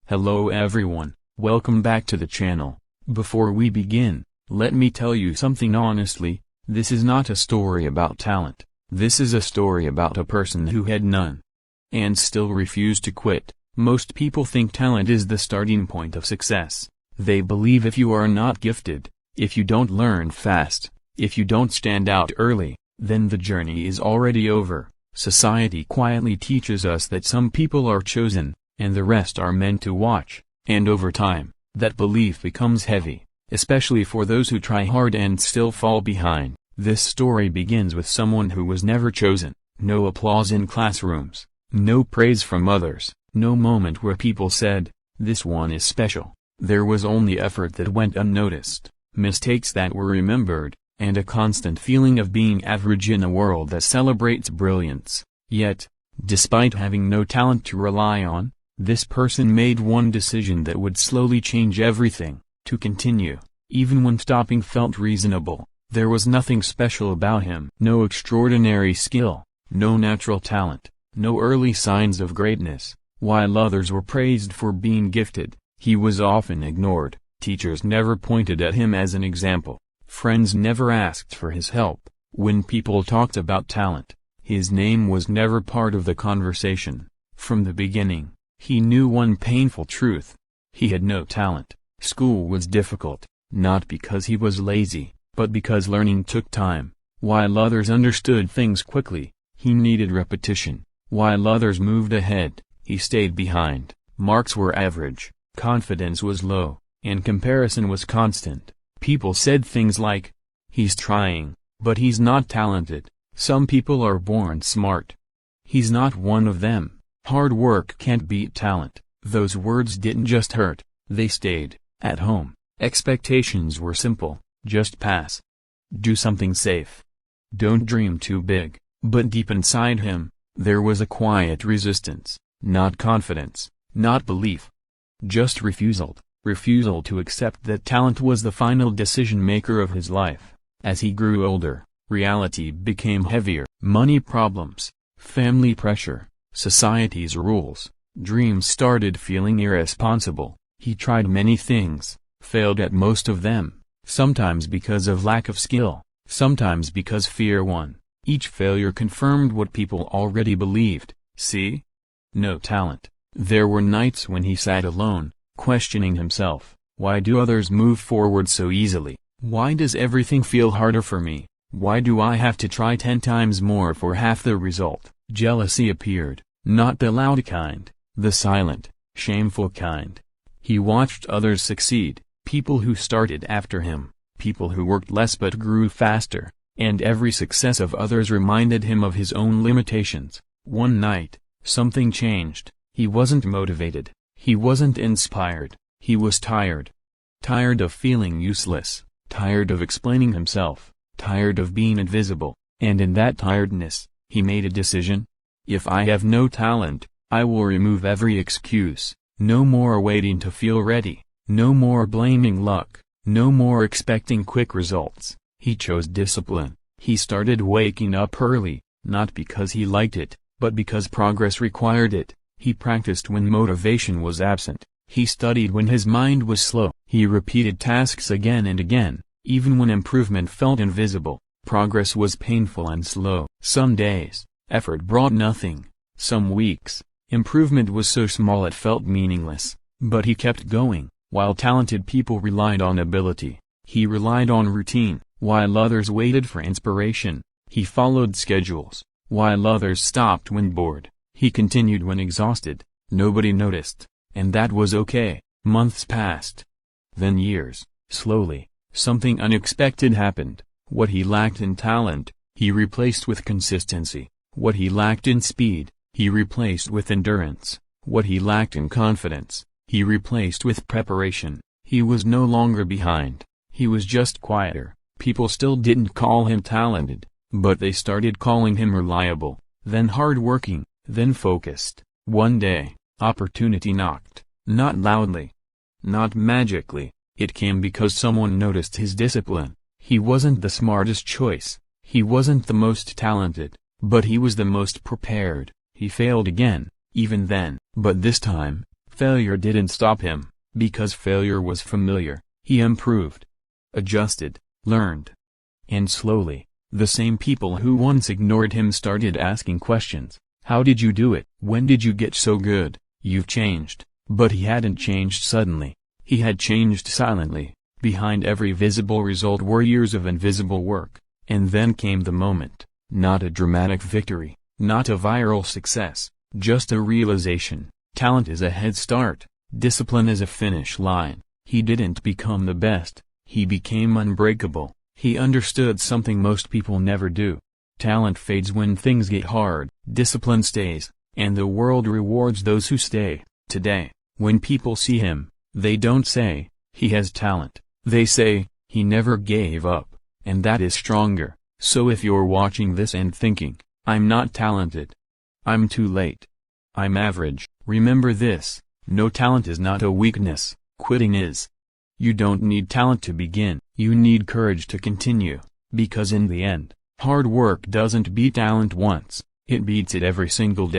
Hello everyone, welcome back to the channel. Before we begin, let me tell you something honestly, this is not a story about talent. This is a story about a person who had none and still refused to quit. Most people think talent is the starting point of success. They believe if you are not gifted, if you don't learn fast, if you don't stand out early, then the journey is already over. Society quietly teaches us that some people are chosen, and the rest are meant to watch, and over time, that belief becomes heavy, especially for those who try hard and still fall behind. This story begins with someone who was never chosen. No applause in classrooms, no praise from others, no moment where people said, "This one is special." There was only effort that went unnoticed, mistakes that were remembered, and a constant feeling of being average in a world that celebrates brilliance. Yet, despite having no talent to rely on, this person made one decision that would slowly change everything: to continue, even when stopping felt reasonable. There was nothing special about him. No extraordinary skill, no natural talent, no early signs of greatness. While others were praised for being gifted, he was often ignored. Teachers never pointed at him as an example. Friends never asked for his help. When people talked about talent, his name was never part of the conversation. From the beginning, he knew one painful truth: he had no talent. School was difficult, not because he was lazy, but because learning took time. While others understood things quickly, he needed repetition. While others moved ahead, he stayed behind. Marks were average, confidence was low, and comparison was constant. People said things like, "He's trying, but he's not talented. Some people are born smart. He's not one of them. Hard work can't beat talent." Those words didn't just hurt, they stayed. At home, expectations were simple: just pass. Do something safe. Don't dream too big. But deep inside him, there was a quiet resistance. Not confidence, not belief. Just refusal to accept that talent was the final decision-maker of his life. As he grew older, reality became heavier. Money problems, family pressure, society's rules, dreams started feeling irresponsible. He tried many things, failed at most of them, sometimes because of lack of skill, sometimes because fear won. Each failure confirmed what people already believed: see? No talent. There were nights when he sat alone, questioning himself. Why do others move forward so easily? Why does everything feel harder for me? Why do I have to try 10 times more for half the result? Jealousy appeared, not the loud kind, the silent, shameful kind. He watched others succeed, people who started after him, people who worked less but grew faster, and every success of others reminded him of his own limitations. One night, something changed. He wasn't motivated. He wasn't inspired. He was tired. Tired of feeling useless, tired of explaining himself, tired of being invisible. And in that tiredness, he made a decision. If I have no talent, I will remove every excuse. No more waiting to feel ready. No more blaming luck. No more expecting quick results. He chose discipline. He started waking up early, not because he liked it, but because progress required it. He practiced when motivation was absent. He studied when his mind was slow. He repeated tasks again and again, even when improvement felt invisible. Progress was painful and slow. Some days, effort brought nothing. Some weeks, improvement was so small it felt meaningless. But he kept going. While talented people relied on ability, he relied on routine. While others waited for inspiration, he followed schedules. While others stopped when bored, he continued when exhausted. Nobody noticed, and that was okay. Months passed. Then years. Slowly, something unexpected happened. What he lacked in talent, he replaced with consistency. What he lacked in speed, he replaced with endurance. What he lacked in confidence, he replaced with preparation. He was no longer behind. He was just quieter. People still didn't call him talented, but they started calling him reliable, then hardworking, then focused. One day, opportunity knocked, not loudly, not magically. It came because someone noticed his discipline. He wasn't the smartest choice, he wasn't the most talented, but he was the most prepared. He failed again, even then, but this time, Failure didn't stop him, because failure was familiar. He improved, adjusted, learned. And slowly, the same people who once ignored him started asking questions. How did you do it? When did you get so good? You've changed. But he hadn't changed suddenly. He had changed silently. Behind every visible result were years of invisible work. And then came the moment. Not a dramatic victory, not a viral success, just a realization. Talent is a head start, discipline is a finish line. He didn't become the best, he became unbreakable. He understood something most people never do. Talent fades when things get hard, discipline stays, and the world rewards those who stay. Today, when people see him, they don't say, he has talent. They say, he never gave up, and that is stronger. So if you're watching this and thinking, I'm not talented, I'm too late, I'm average, remember this, no talent is not a weakness, quitting is. You don't need talent to begin, you need courage to continue, because in the end, hard work doesn't beat talent once, it beats it every single day.